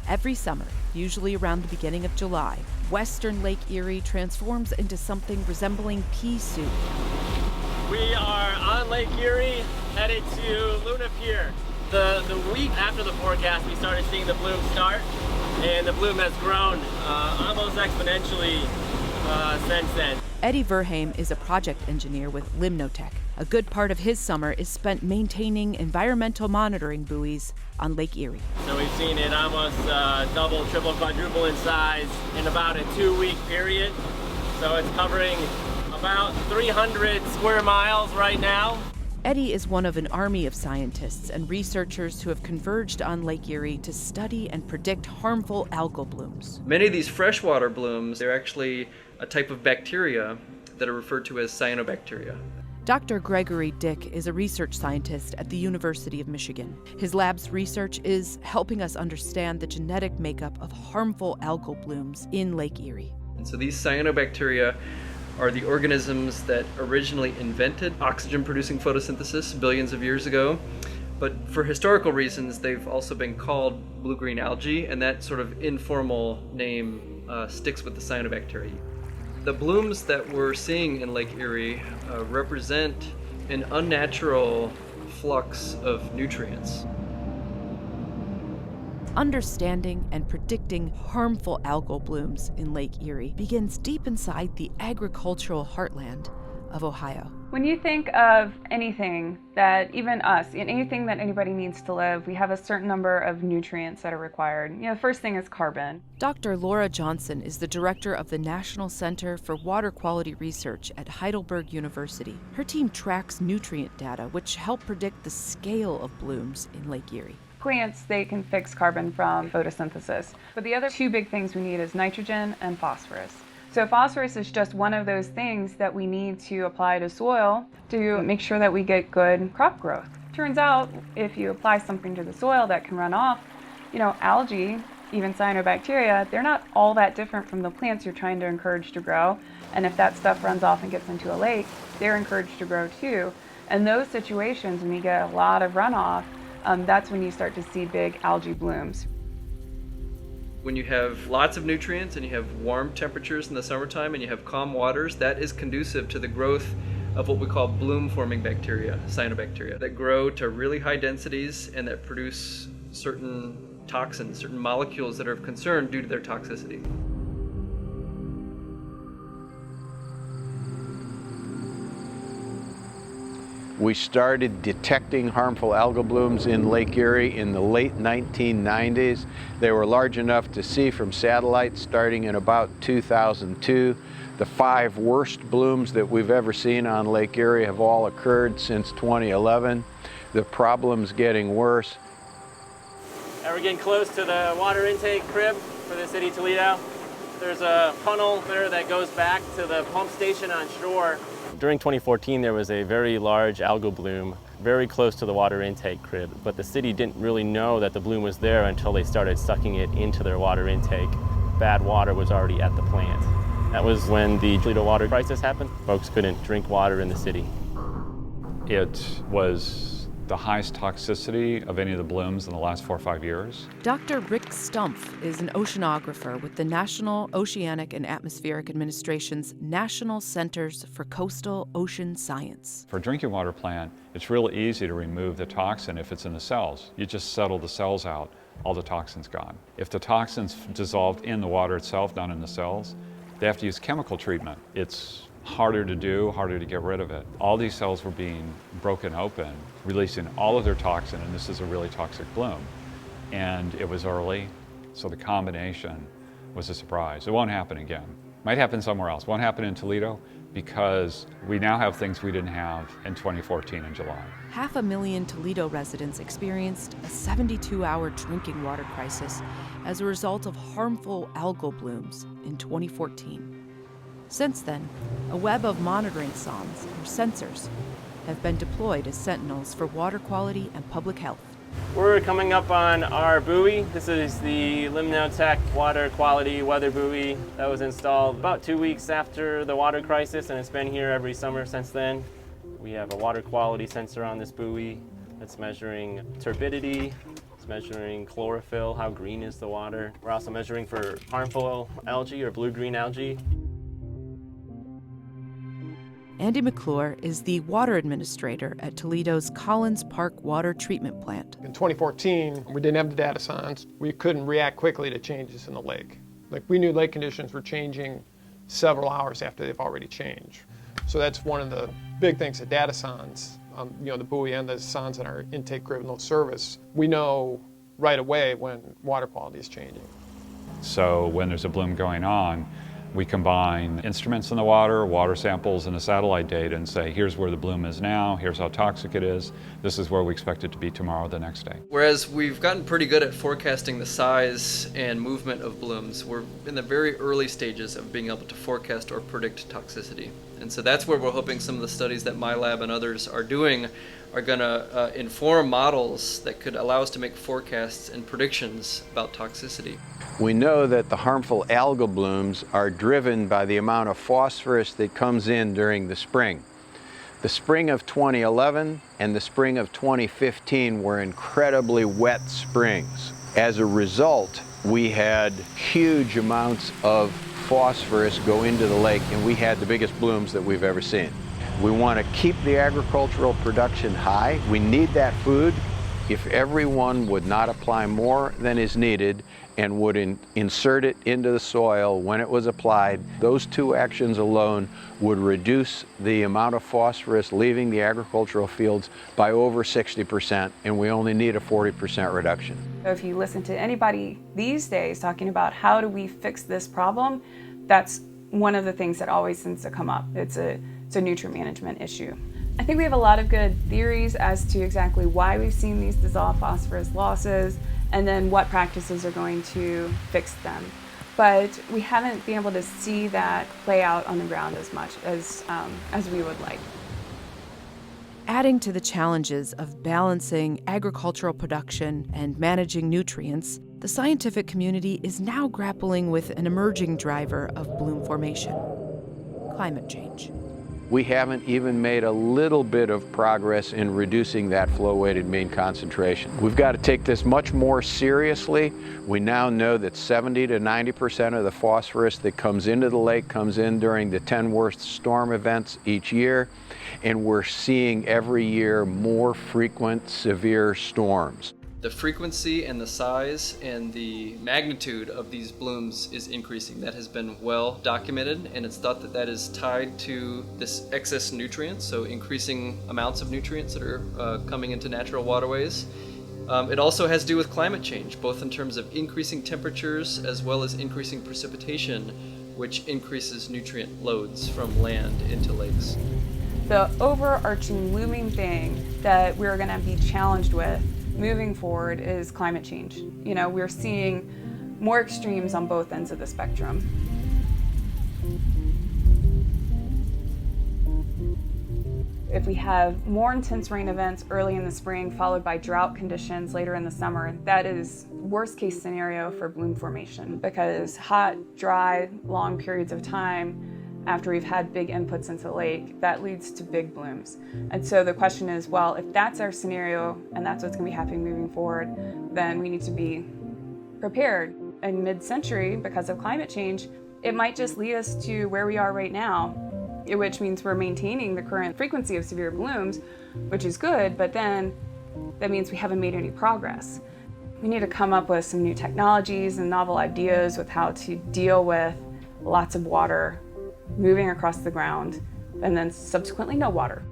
Every summer, usually around the beginning of July, western Lake Erie transforms into something resembling pea soup. We are on Lake Erie, headed to Luna Pier. The week after the forecast, we started seeing the bloom start, and the bloom has grown almost exponentially since then. Eddie Verheim is a project engineer with Limnotech. A good part of his summer is spent maintaining environmental monitoring buoys on Lake Erie. So we've seen it almost double, triple, quadruple in size in about a 2-week period. So it's covering about 300 square miles right now. Eddie is one of an army of scientists and researchers who have converged on Lake Erie to study and predict harmful algal blooms. Many of these freshwater blooms, they're actually a type of bacteria that are referred to as cyanobacteria. Dr. Gregory Dick is a research scientist at the University of Michigan. His lab's research is helping us understand the genetic makeup of harmful algal blooms in Lake Erie. And so these cyanobacteria are the organisms that originally invented oxygen-producing photosynthesis billions of years ago. But for historical reasons, they've also been called blue-green algae, and that sort of informal name sticks with the cyanobacteria. The blooms that we're seeing in Lake Erie represent an unnatural flux of nutrients. Understanding and predicting harmful algal blooms in Lake Erie begins deep inside the agricultural heartland of Ohio. When you think of anything that, even us, anything that anybody needs to live, we have a certain number of nutrients that are required. The first thing is carbon. Dr. Laura Johnson is the director of the National Center for Water Quality Research at Heidelberg University. Her team tracks nutrient data, which help predict the scale of blooms in Lake Erie. Plants, they can fix carbon from photosynthesis. But the other two big things we need is nitrogen and phosphorus. So phosphorus is just one of those things that we need to apply to soil to make sure that we get good crop growth. Turns out, if you apply something to the soil that can run off, algae, even cyanobacteria, they're not all that different from the plants you're trying to encourage to grow. And if that stuff runs off and gets into a lake, they're encouraged to grow too. And those situations, when you get a lot of runoff, that's when you start to see big algae blooms. When you have lots of nutrients and you have warm temperatures in the summertime and you have calm waters, that is conducive to the growth of what we call bloom-forming bacteria, cyanobacteria, that grow to really high densities and that produce certain toxins, certain molecules that are of concern due to their toxicity. We started detecting harmful algal blooms in Lake Erie in the late 1990s. They were large enough to see from satellite starting in about 2002. The 5 worst blooms that we've ever seen on Lake Erie have all occurred since 2011. The problem's getting worse. Now we're getting close to the water intake crib for the city of Toledo. There's a funnel there that goes back to the pump station on shore. During 2014, there was a very large algal bloom very close to the water intake crib, but the city didn't really know that the bloom was there until they started sucking it into their water intake. Bad water was already at the plant. That was when the Toledo water crisis happened. Folks couldn't drink water in the city. It was the highest toxicity of any of the blooms in the last 4 or 5 years. Dr. Rick Stumpf is an oceanographer with the National Oceanic and Atmospheric Administration's National Centers for Coastal Ocean Science. For a drinking water plant, it's really easy to remove the toxin if it's in the cells. You just settle the cells out, all the toxin's gone. If the toxin's dissolved in the water itself, not in the cells, they have to use chemical treatment. It's harder to do, harder to get rid of it. All these cells were being broken open, releasing all of their toxin, and this is a really toxic bloom. And it was early, so the combination was a surprise. It won't happen again. Might happen somewhere else. Won't happen in Toledo because we now have things we didn't have in 2014 in July. 500,000 Toledo residents experienced a 72-hour drinking water crisis as a result of harmful algal blooms in 2014. Since then, a web of monitoring sondes, or sensors, have been deployed as sentinels for water quality and public health. We're coming up on our buoy. This is the Limnotech water quality weather buoy that was installed about 2 weeks after the water crisis, and it's been here every summer since then. We have a water quality sensor on this buoy that's measuring turbidity, It's measuring chlorophyll, how green is the water. We're also measuring for harmful algae or blue-green algae. Andy McClure is the water administrator at Toledo's Collins Park Water Treatment Plant. In 2014, we didn't have the data science. We couldn't react quickly to changes in the lake. Like, we knew lake conditions were changing several hours after they've already changed. So that's one of the big things at data science, the buoy and the science in our intake crib and those service. We know right away when water quality is changing. So when there's a bloom going on, we combine instruments in the water samples, and the satellite data and say, here's where the bloom is now, here's how toxic it is, this is where we expect it to be tomorrow, the next day. Whereas we've gotten pretty good at forecasting the size and movement of blooms, we're in the very early stages of being able to forecast or predict toxicity. And so that's where we're hoping some of the studies that my lab and others are doing are going to inform models that could allow us to make forecasts and predictions about toxicity. We know that the harmful algal blooms are driven by the amount of phosphorus that comes in during the spring. The spring of 2011 and the spring of 2015 were incredibly wet springs. As a result, we had huge amounts of phosphorus go into the lake, and we had the biggest blooms that we've ever seen. We want to keep the agricultural production high. We need that food. If everyone would not apply more than is needed and would insert it into the soil when it was applied, those two actions alone would reduce the amount of phosphorus leaving the agricultural fields by over 60%, and we only need a 40% reduction. If you listen to anybody these days talking about how do we fix this problem, that's one of the things that always seems to come up. It's a nutrient management issue. I think we have a lot of good theories as to exactly why we've seen these dissolved phosphorus losses and then what practices are going to fix them. But we haven't been able to see that play out on the ground as much as we would like. Adding to the challenges of balancing agricultural production and managing nutrients, the scientific community is now grappling with an emerging driver of bloom formation: climate change. We haven't even made a little bit of progress in reducing that flow-weighted mean concentration. We've got to take this much more seriously. We now know that 70 to 90% of the phosphorus that comes into the lake comes in during the 10 worst storm events each year, and we're seeing every year more frequent, severe storms. The frequency and the size and the magnitude of these blooms is increasing. That has been well documented, and it's thought that that is tied to this excess nutrients, so increasing amounts of nutrients that are coming into natural waterways. It also has to do with climate change, both in terms of increasing temperatures as well as increasing precipitation, which increases nutrient loads from land into lakes. The overarching looming thing that we're going to be challenged with moving forward is climate change. We're seeing more extremes on both ends of the spectrum. If we have more intense rain events early in the spring followed by drought conditions later in the summer, that is worst case scenario for bloom formation, because hot, dry, long periods of time after we've had big inputs into the lake, that leads to big blooms. And so the question is, well, if that's our scenario and that's what's going to be happening moving forward, then we need to be prepared. In mid-century, because of climate change, it might just lead us to where we are right now, which means we're maintaining the current frequency of severe blooms, which is good, but then that means we haven't made any progress. We need to come up with some new technologies and novel ideas with how to deal with lots of water moving across the ground and then subsequently no water.